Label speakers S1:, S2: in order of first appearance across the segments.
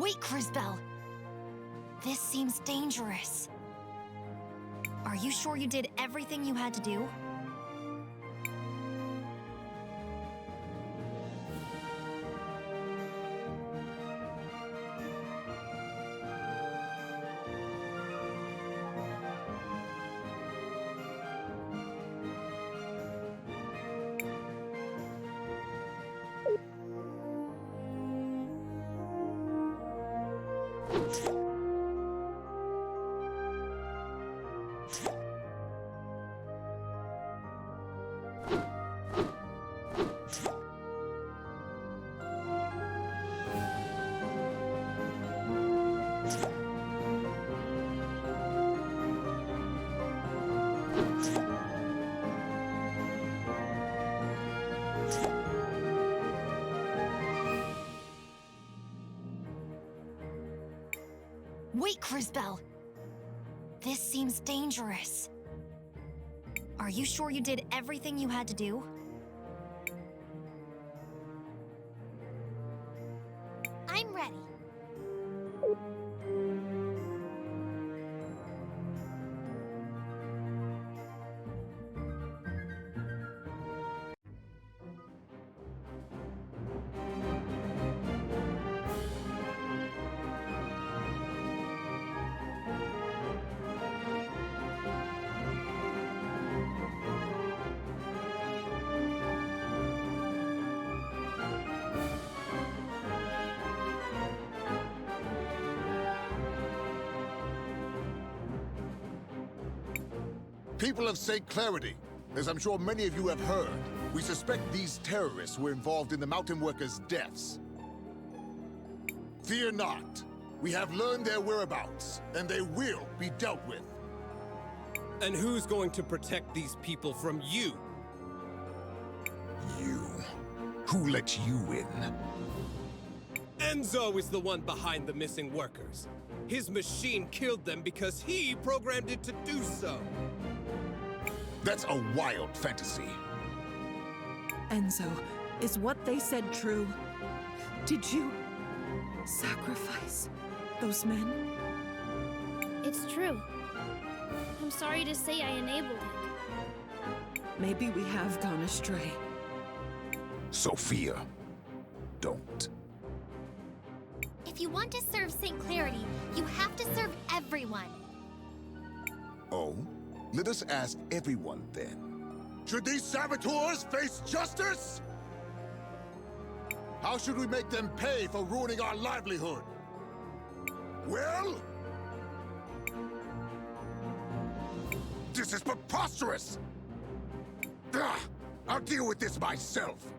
S1: Wait, Crisbell! This seems dangerous. Are you sure you did everything you had to do? Wait, Crisbell! This seems dangerous. Are you sure you did everything you had to do?
S2: I'm ready.
S3: People of St. Clarity, as I'm sure many of you have heard, we suspect these terrorists were involved in the mountain workers' deaths. Fear not. We have learned their whereabouts, and they will be dealt with.
S4: And who's going to protect these people from you?
S3: You. Who let you in?
S4: Enzo is the one behind the missing workers. His machine killed them because he programmed it to do so.
S3: That's a wild fantasy.
S5: Enzo, is what they said true? Did you sacrifice those men?
S2: It's true. I'm sorry to say I enabled it.
S5: Maybe we have gone astray.
S3: Sophia, don't.
S2: If you want to serve St. Clarity, you have to serve everyone.
S3: Oh? Let us ask everyone then. Should these saboteurs face justice? How should we make them pay for ruining our livelihood? Well? This is preposterous! Ugh, I'll deal with this myself.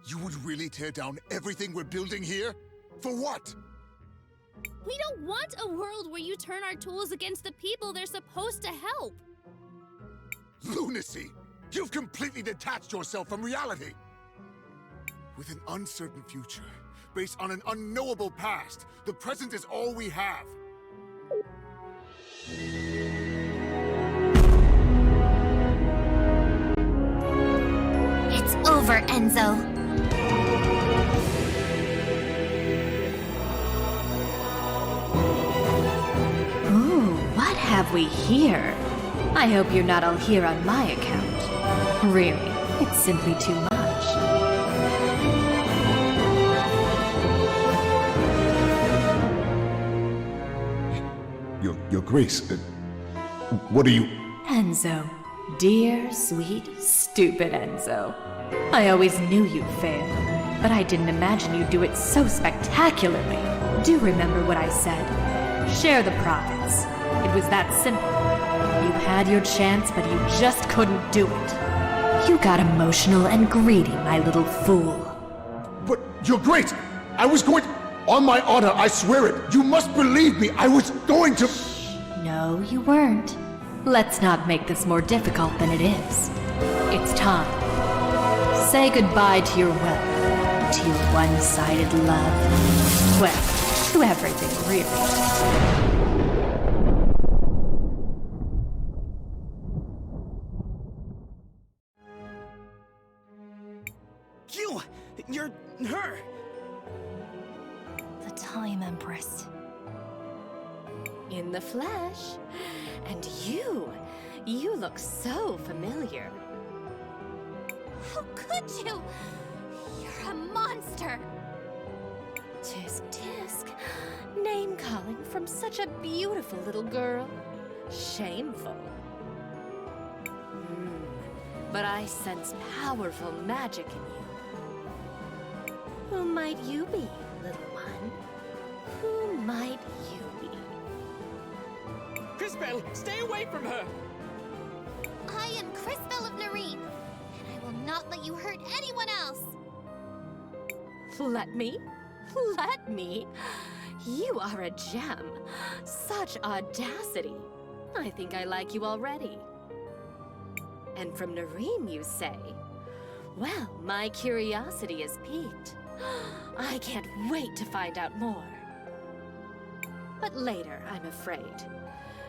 S3: You would really tear down everything we're building here? For what?
S2: We don't want a world where you turn our tools against the people they're supposed to help.
S3: Lunacy! You've completely detached yourself from reality! With an uncertain future, based on an unknowable past, the present is all we have.
S1: It's over, Enzo.
S6: Ooh, what have we here? I hope you're not all here on my account. Really, it's simply too much.
S3: Your Grace, what are you...
S6: Enzo. Dear, sweet, stupid Enzo. I always knew you'd fail, but I didn't imagine you'd do it so spectacularly. Do remember what I said. Share the profits. It was that simple. You had your chance, but you just couldn't do it. You got emotional and greedy, my little fool.
S3: But, Your Grace, I was going... On my honor, I swear it. You must believe me. I was going to...
S6: No, you weren't. Let's not make this more difficult than it is. It's time. Say goodbye to your wealth, to your one-sided love. Well, to everything, really.
S7: You're her!
S1: The Time Empress.
S8: In the flesh. And you look so familiar.
S1: How could you? You're a monster.
S8: Tisk tisk. Name calling from such a beautiful little girl. Shameful. But I sense powerful magic in you. Who might you be, little one? Who might you be?
S7: Cris Bell, stay away from her!
S1: I am Cris Tales of Nareen, and I will not let you hurt anyone else.
S8: Let me? Let me? You are a gem. Such audacity. I think I like you already. And from Nareen, you say? Well, my curiosity is piqued. I can't wait to find out more. But later, I'm afraid.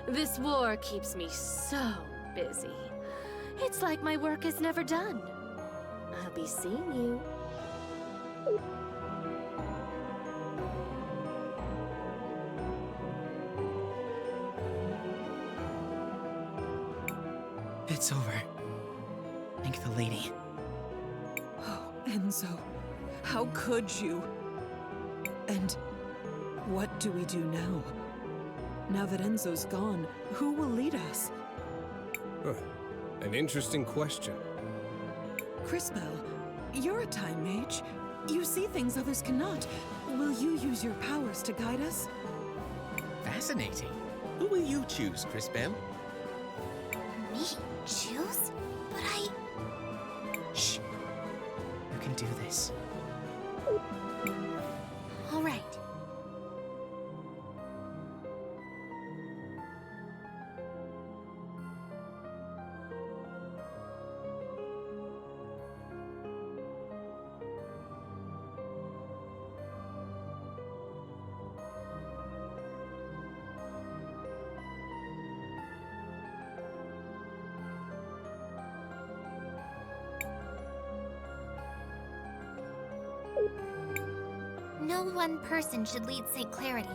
S8: This war keeps me so busy. It's like my work is never done. I'll be seeing you.
S7: It's over. Thank the lady.
S5: Oh, Enzo. How could you? And what do we do now? Now that Enzo's gone, who will lead us?
S4: Huh. An interesting question.
S5: Cris Bell, you're a time mage. You see things others cannot. Will you use your powers to guide us?
S7: Fascinating. Who will you choose, Cris Bell?
S1: Me? Choose? But I...
S7: Shh. You can do this.
S1: All right. No one person should lead St. Clarity.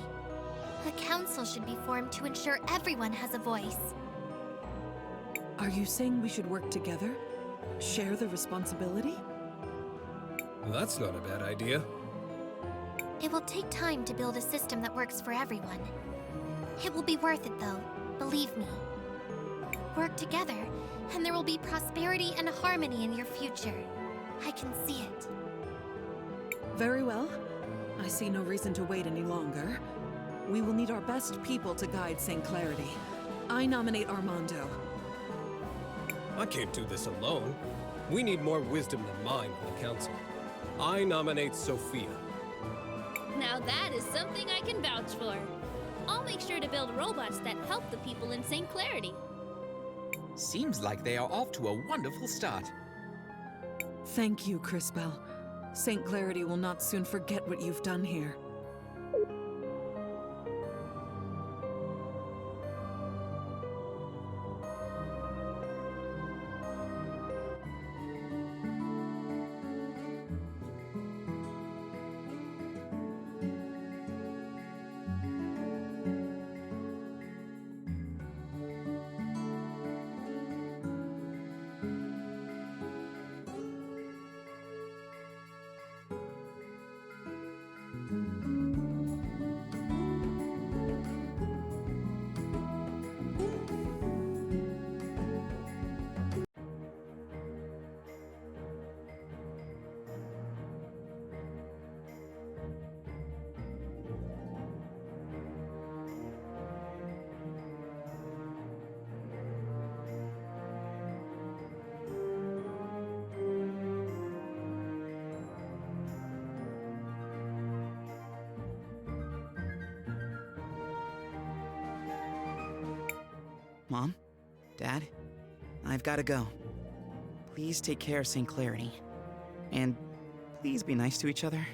S1: A council should be formed to ensure everyone has a voice.
S5: Are you saying we should work together? Share the responsibility?
S4: That's not a bad idea.
S1: It will take time to build a system that works for everyone. It will be worth it, though. Believe me. Work together, and there will be prosperity and harmony in your future. I can see it.
S5: Very well. I see no reason to wait any longer. We will need our best people to guide St. Clarity. I nominate Armando.
S4: I can't do this alone. We need more wisdom than mine on the council. I nominate Sophia.
S2: Now that is something I can vouch for. I'll make sure to build robots that help the people in St. Clarity.
S7: Seems like they are off to a wonderful start.
S5: Thank you, Crisbell. St. Clarity will not soon forget what you've done here.
S9: Mom? Dad? I've gotta go. Please take care of St. Clarity. And please be nice to each other.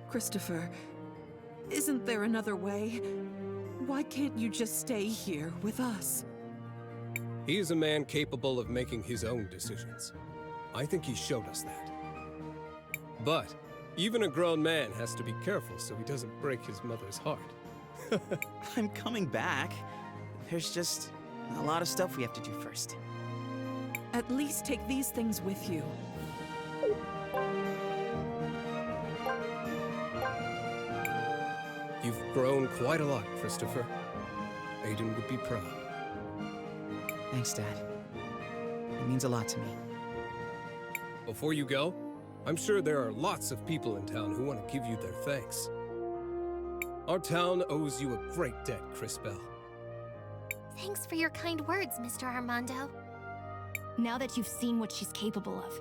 S5: Christopher, isn't there another way? Why can't you just stay here with us?
S4: He is a man capable of making his own decisions. I think he showed us that. But even a grown man has to be careful so he doesn't break his mother's heart.
S9: I'm coming back. There's just a lot of stuff we have to do first.
S5: At least take these things with you.
S4: You've grown quite a lot, Christopher. Aiden would be proud.
S9: Thanks, Dad. It means a lot to me.
S4: Before you go, I'm sure there are lots of people in town who want to give you their thanks. Our town owes you a great debt, Crisbell.
S1: Thanks for your kind words, Mr. Armando.
S10: Now that you've seen what she's capable of,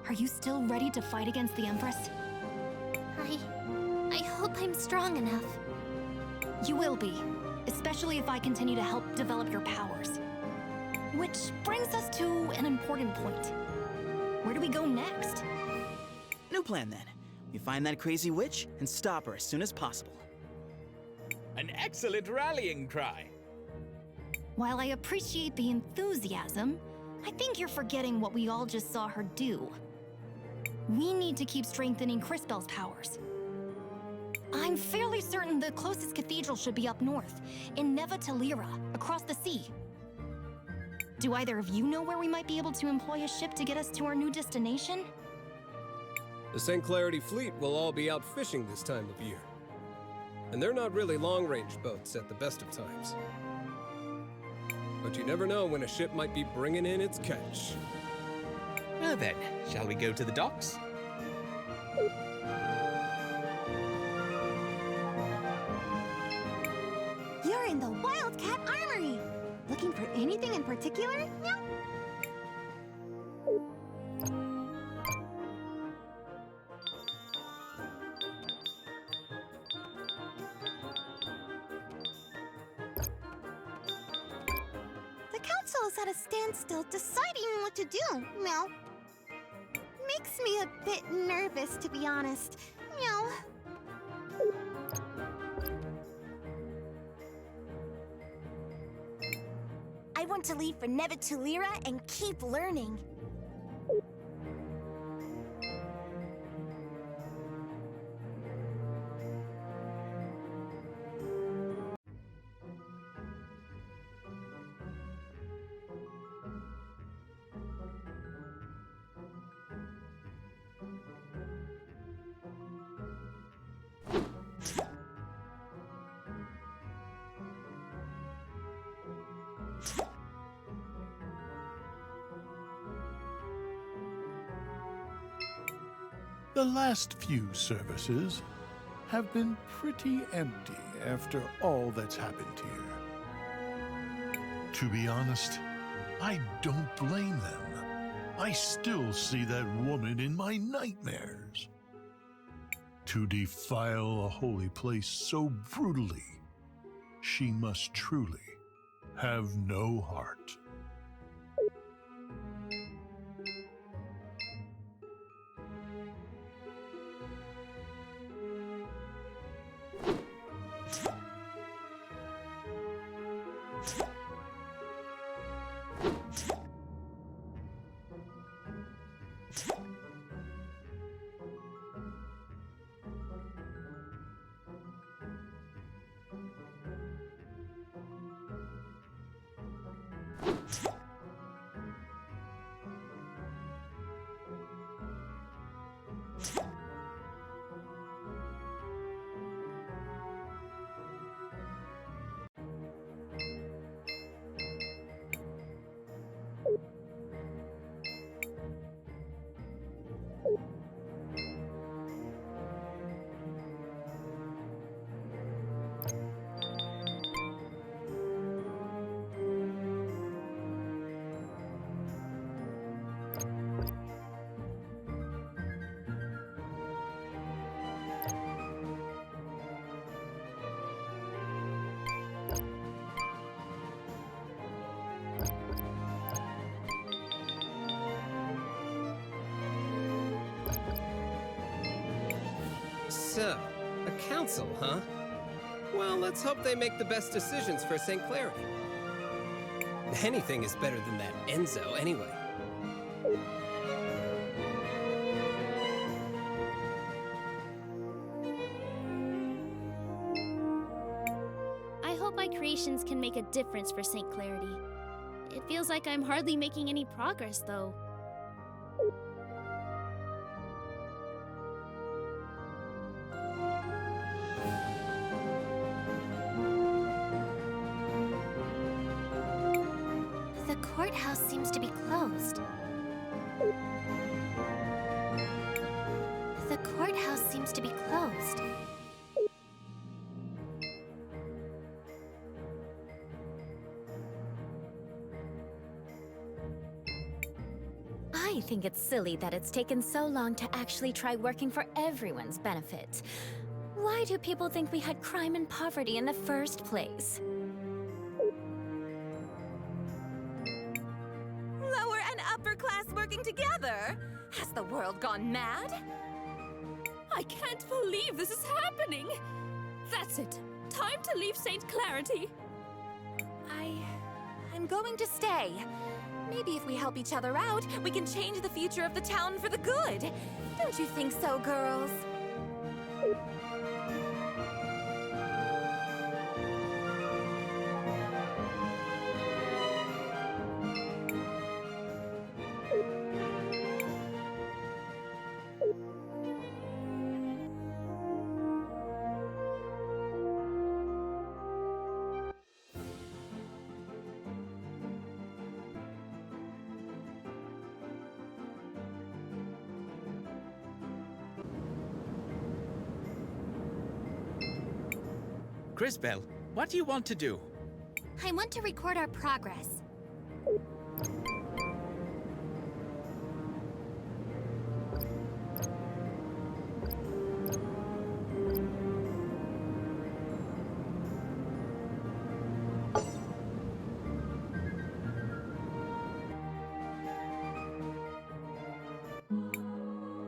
S10: are you still ready to fight against the Empress?
S1: I hope I'm strong enough.
S10: You will be, especially if I continue to help develop your powers. Which brings us to an important point. Where do we go next?
S9: New plan then. We find that crazy witch and stop her as soon as possible.
S7: An excellent rallying cry.
S10: While I appreciate the enthusiasm, I think you're forgetting what we all just saw her do. We need to keep strengthening Crisbell's powers. I'm fairly certain the closest cathedral should be up north, in Neva Talira, across the sea. Do either of you know where we might be able to employ a ship to get us to our new destination?
S4: The St. Clarity fleet will all be out fishing this time of year. And they're not really long-range boats at the best of times. But you never know when a ship might be bringing in its catch.
S7: Well then, shall we go to the docks?
S11: You're in the Wildcat Armory! Looking for anything in particular? No? The council is at a standstill deciding what to do, Meow. Makes me a bit nervous, to be honest. Meow. I want to leave for Neva Talira and keep learning.
S12: The last few services have been pretty empty after all that's happened here. To be honest, I don't blame them. I still see that woman in my nightmares. To defile a holy place so brutally, she must truly have no heart.
S4: So, a council, huh? Well, let's hope they make the best decisions for St. Clarity. Anything is better than that Enzo, anyway.
S2: I hope my creations can make a difference for St. Clarity. It feels like I'm hardly making any progress, though.
S1: The courthouse seems to be closed. The courthouse seems to be closed.
S8: I think it's silly that it's taken so long to actually try working for everyone's benefit. Why do people think we had crime and poverty in the first place?
S13: Lower and upper class working together? Has the world gone mad?
S2: I can't believe this is happening! That's it. Time to leave St. Clarity.
S13: I'm going to stay. Maybe if we help each other out, we can change the future of the town for the good. Don't you think so, girls?
S7: Crisbell, what do you want to do?
S1: I want to record our progress.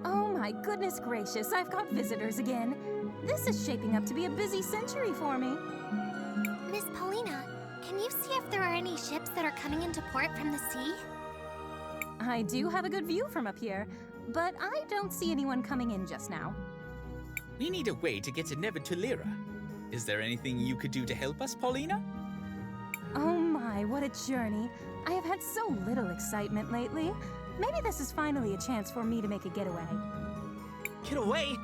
S13: Oh my goodness gracious, I've got visitors again. This is shaping up to be a busy century for me.
S1: Miss Paulina, can you see if there are any ships that are coming into port from the sea?
S13: I do have a good view from up here, but I don't see anyone coming in just now.
S7: We need a way to get to Nevertulira. Is there anything you could do to help us, Paulina?
S13: Oh my, what a journey. I have had so little excitement lately. Maybe this is finally a chance for me to make a getaway.
S9: Get away?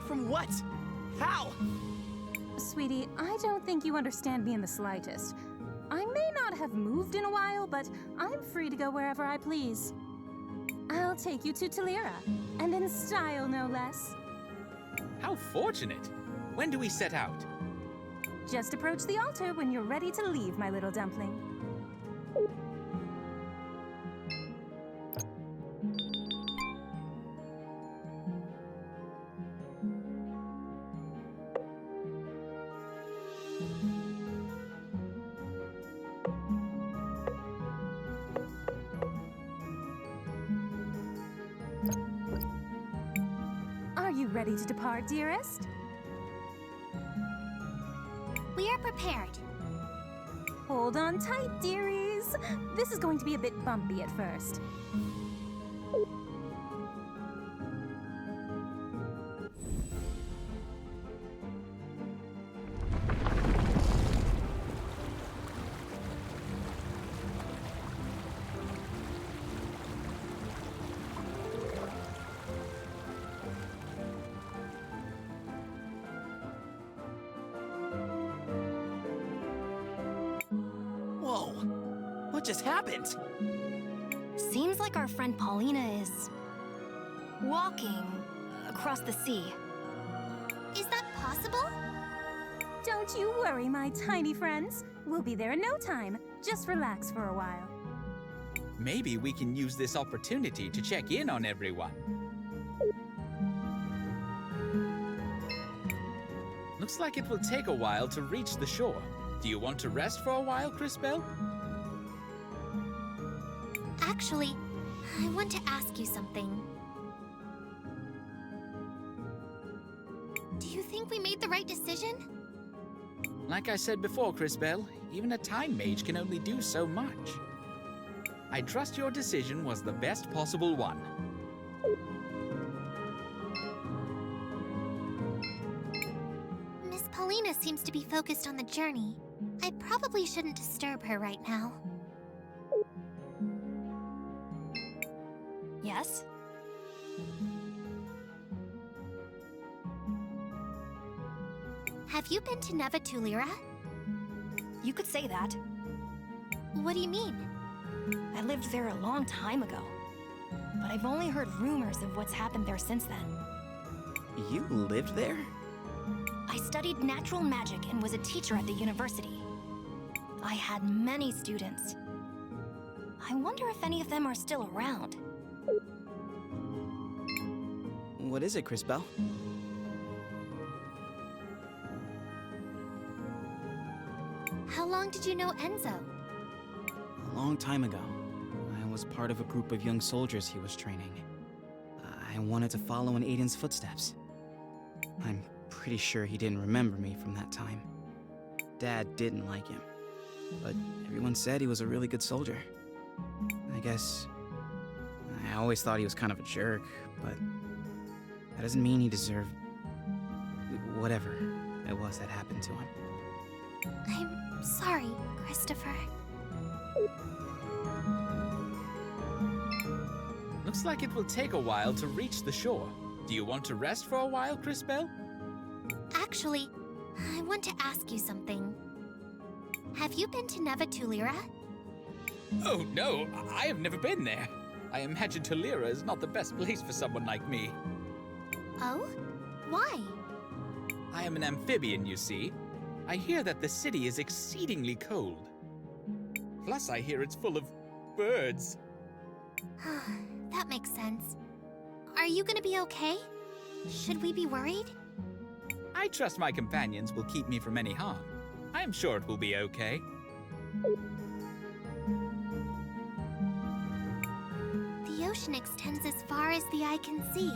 S9: From what? How?
S13: Sweetie, I don't think you understand me in the slightest. I may not have moved in a while, but I'm free to go wherever I please. I'll take you to Tulira, and in style, no less.
S7: How fortunate! When do we set out?
S13: Just approach the altar when you're ready to leave, my little dumpling. Are you ready to depart, dearest?
S1: We are prepared.
S13: Hold on tight, dearies. This is going to be a bit bumpy at first.
S9: Whoa! What just happened?
S10: Seems like our friend Paulina is walking across the sea.
S1: Is that possible?
S13: Don't you worry, my tiny friends. We'll be there in no time. Just relax for a while.
S7: Maybe we can use this opportunity to check in on everyone. Looks like it will take a while to reach the shore. Do you want to rest for a while, Cris Bell?
S1: Actually, I want to ask you something. Do you think we made the right decision?
S7: Like I said before, Cris Bell, even a time mage can only do so much. I trust your decision was the best possible one.
S1: Miss Paulina seems to be focused on the journey. I probably shouldn't disturb her right now.
S10: Yes?
S1: Have you been to Neva Tulira?
S10: You could say that.
S1: What do you mean?
S10: I lived there a long time ago. But I've only heard rumors of what's happened there since then.
S9: You lived there?
S10: I studied natural magic and was a teacher at the university. I had many students. I wonder if any of them are still around.
S9: What is it, Cris Bell?
S1: How long did you know Enzo?
S9: A long time ago, I was part of a group of young soldiers he was training. I wanted to follow in Aiden's footsteps. I'm pretty sure he didn't remember me from that time. Dad didn't like him, but everyone said he was a really good soldier. I guess I always thought he was kind of a jerk, but that doesn't mean he deserved whatever it was that happened to him.
S1: I'm sorry, Christopher.
S7: Looks like it will take a while to reach the shore. Do you want to rest for a while, Cris Bell?
S1: Actually, I want to ask you something. Have you been to Neva Tulira?
S7: Oh no, I have never been there. I imagine Tulira is not the best place for someone like me.
S1: Oh? Why?
S7: I am an amphibian, you see. I hear that the city is exceedingly cold. Plus, I hear it's full of birds.
S1: That makes sense. Are you gonna be okay? Should we be worried?
S7: I trust my companions will keep me from any harm. I am sure it will be okay.
S1: The ocean extends as far as the eye can see.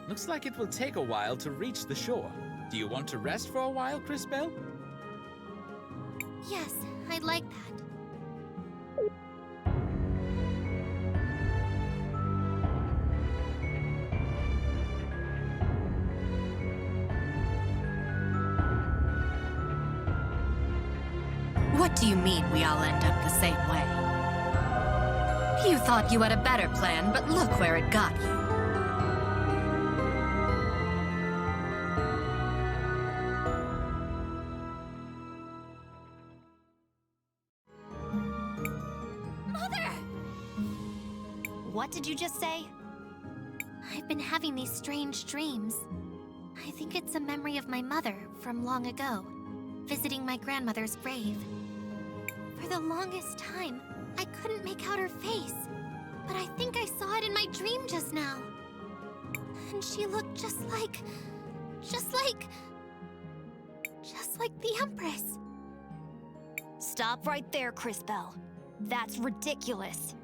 S7: Looks like it will take a while to reach the shore. Do you want to rest for a while, Cris Bell?
S1: Yes, I'd like that.
S6: What do you mean we all end up the same way? You thought you had a better plan, but look where it got you.
S1: Mother!
S10: What did you just say?
S1: I've been having these strange dreams. I think it's a memory of my mother from long ago, visiting my grandmother's grave. For the longest time, I couldn't make out her face. But I think I saw it in my dream just now. And she looked just like the Empress.
S10: Stop right there, Crisbell. That's ridiculous.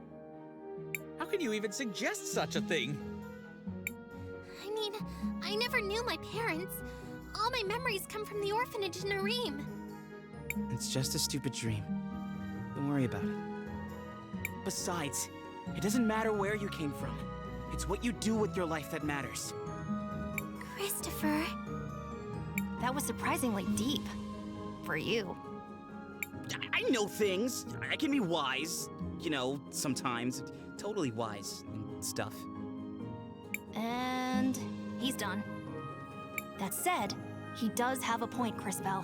S7: How can you even suggest such a thing?
S1: I mean, I never knew my parents. All my memories come from the orphanage in Nareem.
S9: It's just a stupid dream. Don't worry about it. Besides, it doesn't matter where you came from. It's what you do with your life that matters.
S1: Christopher.
S10: That was surprisingly deep. For you.
S9: I know things. I can be wise. You know, sometimes. Totally wise and stuff.
S10: And he's done. That said, he does have a point, Crisbell.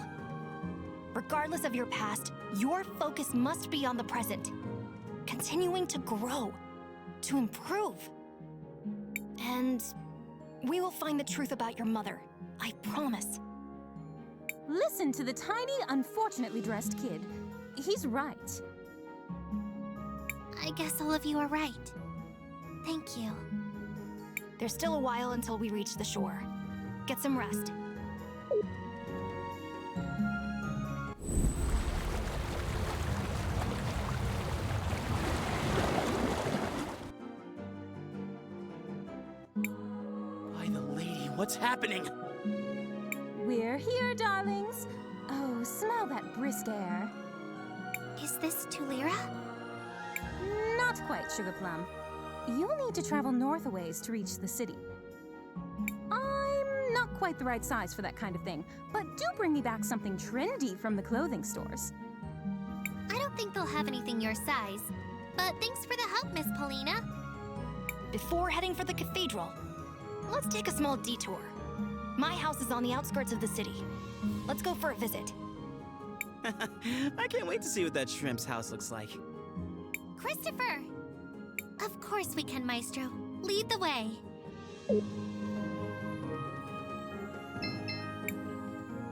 S10: Regardless of your past, your focus must be on the present. Continuing to grow, to improve. And we will find the truth about your mother. I promise.
S13: Listen to the tiny, unfortunately dressed kid. He's right.
S1: I guess all of you are right. Thank you.
S10: There's still a while until we reach the shore. Get some rest.
S9: By the lady, what's happening?
S13: We're here, darlings. Oh, smell that brisk air.
S1: Is this Tulira?
S13: Not quite, Sugar Plum. You'll need to travel north a ways to reach the city. I'm not quite the right size for that kind of thing, but do bring me back something trendy from the clothing stores.
S1: I don't think they'll have anything your size. But thanks for the help, Miss Paulina.
S10: Before heading for the cathedral, let's take a small detour. My house is on the outskirts of the city. Let's go for a visit.
S9: I can't wait to see what that shrimp's house looks like.
S1: Christopher! Of course we can, Maestro. Lead the way.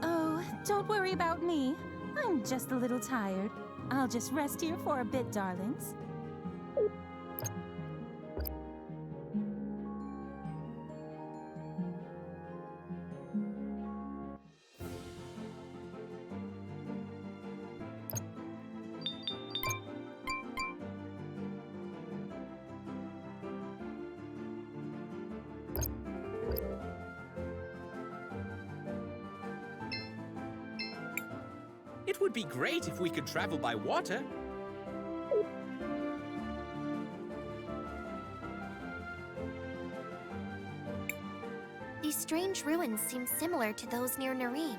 S13: Oh, don't worry about me. I'm just a little tired. I'll just rest here for a bit, darlings.
S7: It would be great if we could travel by water.
S1: These strange ruins seem similar to those near Nareem.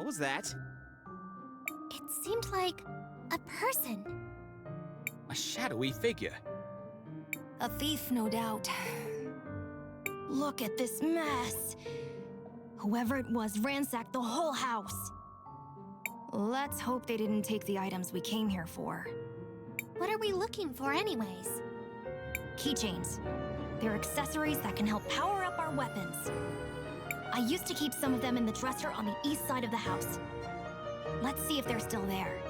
S9: was that?
S1: It seemed like a person.
S7: A shadowy figure.
S10: A thief, no doubt. Look at this mess. Whoever it was ransacked the whole house. Let's hope they didn't take the items we came here for.
S1: What are we looking for anyways?
S10: Keychains. They're accessories that can help power up our weapons. I used to keep some of them in the dresser on the east side of the house. Let's see if they're still there.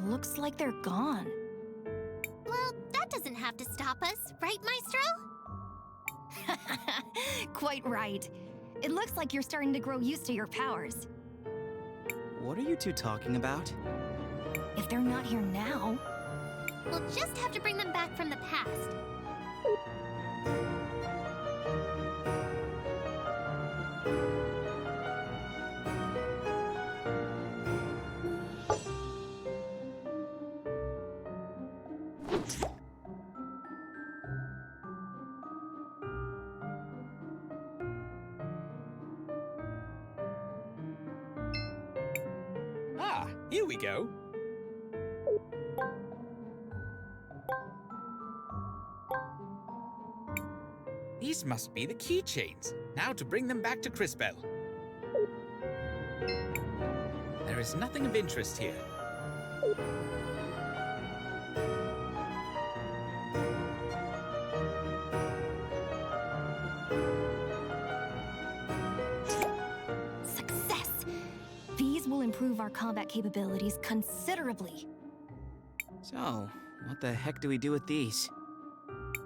S10: Looks like they're gone.
S1: Well, that doesn't have to stop us, right, Maestro?
S10: Quite right. It looks like you're starting to grow used to your powers.
S9: What are you two talking about?
S10: If they're not here now...
S1: We'll just have to bring them back from the past.
S7: Ah, here we go. These must be the keychains. Now to bring them back to Crisbell. There is nothing of interest here.
S10: Success! These will improve our combat capabilities considerably.
S9: So, what the heck do we do with these?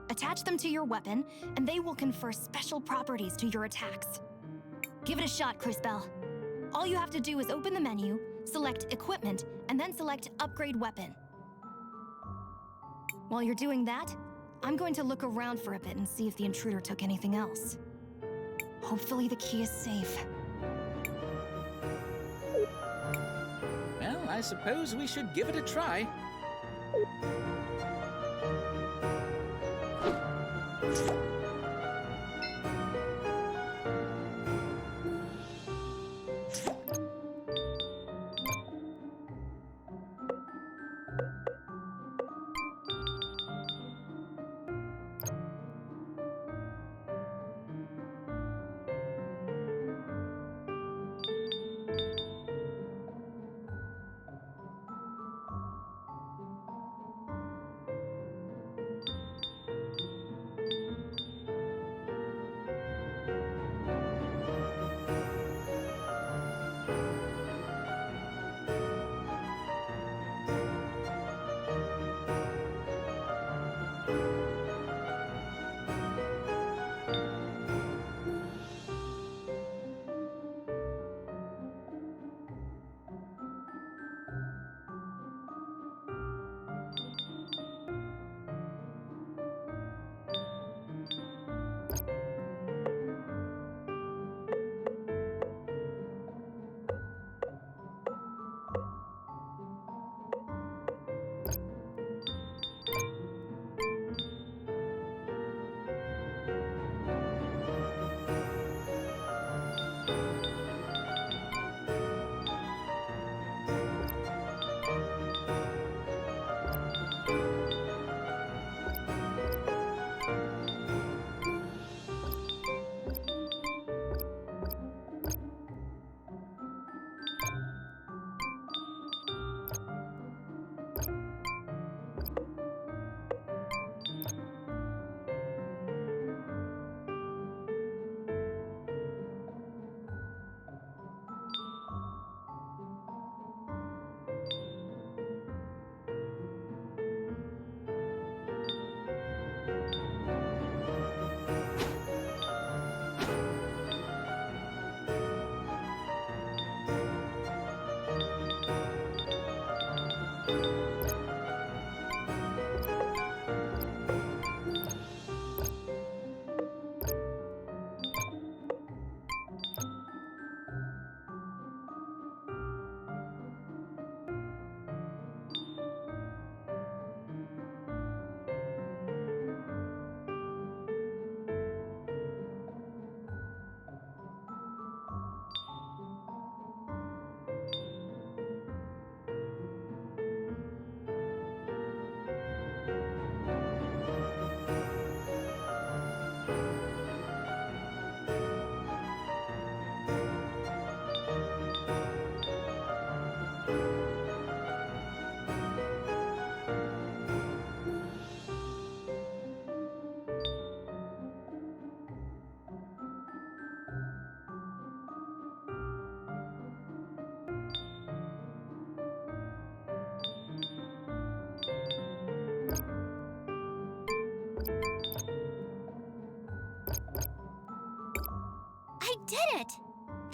S10: Attach them to your weapon, and they will confer special properties to your attacks. Give it a shot, Crisbell. All you have to do is open the menu, select Equipment, and then select Upgrade Weapon. While you're doing that, I'm going to look around for a bit and see if the intruder took anything else. Hopefully the key is safe.
S7: Well, I suppose we should give it a try.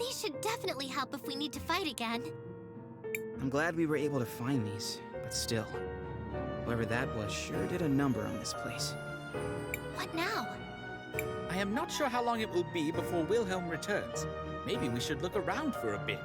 S1: These should definitely help if we need to fight again.
S9: I'm glad we were able to find these, but still. Whoever that was sure did a number on this place.
S1: What now?
S7: I am not sure how long it will be before Wilhelm returns. Maybe we should look around for a bit.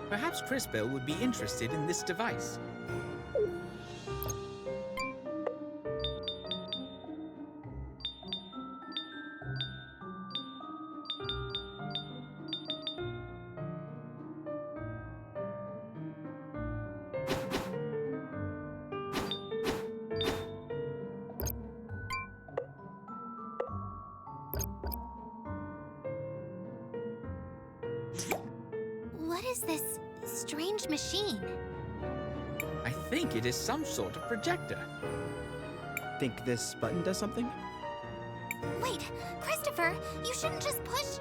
S7: Perhaps Crisbell would be interested in this device.
S1: What is this strange machine?
S7: I think it is some sort of projector.
S9: Think this button does something?
S1: Wait, Christopher, you shouldn't just push...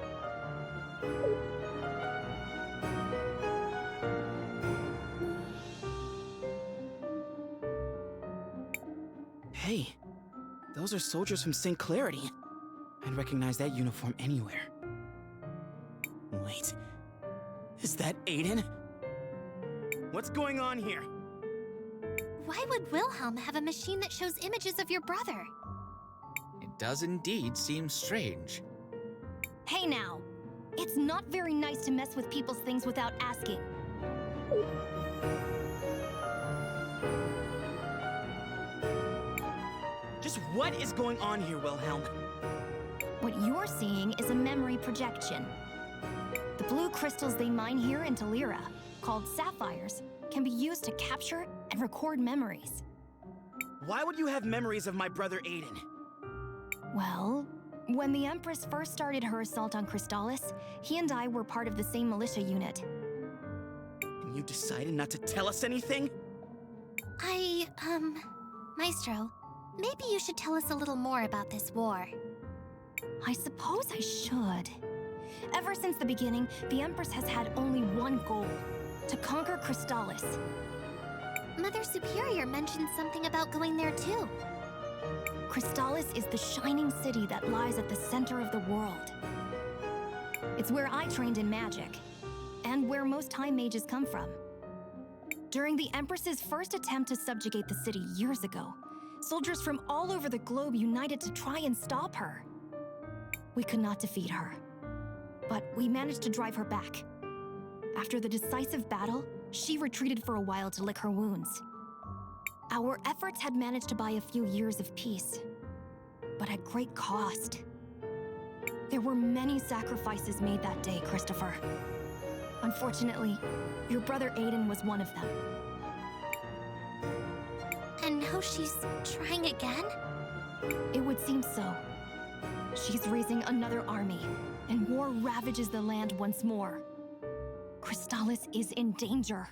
S9: Hey, those are soldiers from St. Clarity. I'd recognize that uniform anywhere. Wait, is that Aiden? What's going on here?
S1: Why would Wilhelm have a machine that shows images of your brother?
S7: It does indeed seem strange.
S10: Hey now! It's not very nice to mess with people's things without asking.
S9: Just what is going on here, Wilhelm?
S10: What you're seeing is a memory projection. The blue crystals they mine here in Talira, called sapphires, can be used to capture and record memories.
S9: Why would you have memories of my brother Aiden?
S10: Well, when the Empress first started her assault on Crystallis, he and I were part of the same militia unit.
S9: And you decided not to tell us anything?
S1: Maestro, maybe you should tell us a little more about this war.
S10: I suppose I should. Ever since the beginning, the Empress has had only one goal: to conquer Crystallis.
S1: Mother Superior mentioned something about going there too.
S10: Crystallis is the shining city that lies at the center of the world. It's where I trained in magic, and where most high mages come from. During the Empress's first attempt to subjugate the city years ago, soldiers from all over the globe united to try and stop her. We could not defeat her, but we managed to drive her back. After the decisive battle, She retreated for a while to lick her wounds. Our efforts had managed to buy a few years of peace, but at great cost. There were many sacrifices made that day, Christopher. Unfortunately, your brother Aiden was one of them.
S1: And now she's trying again?
S10: It would seem so. She's raising another army, and war ravages the land once more. Crystallis is in danger.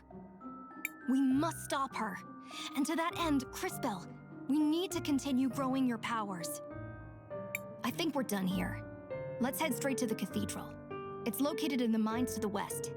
S10: We must stop her. And to that end, Crisbell, we need to continue growing your powers. I think we're done here. Let's head straight to the cathedral. It's located in the mines to the west.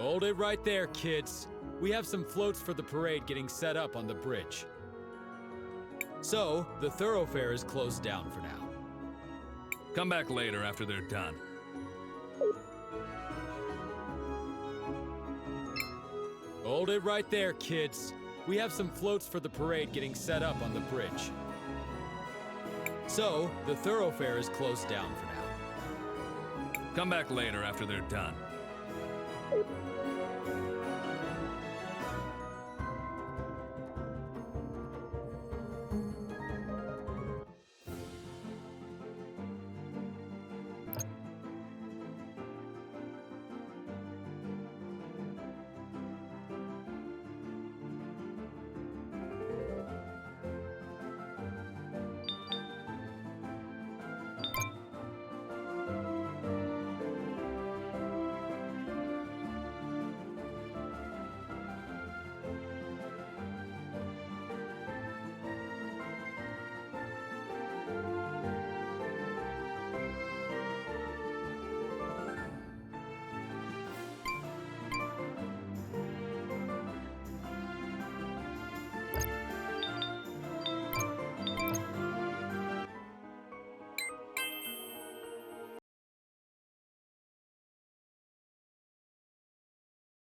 S14: Hold it right there, kids. We have some floats for the parade getting set up on the bridge. So, the thoroughfare is closed down for now.
S15: Come back later after they're done.
S14: Hold it right there, kids. We have some floats for the parade getting set up on the bridge. So, the thoroughfare is closed down for now.
S15: Come back later after they're done.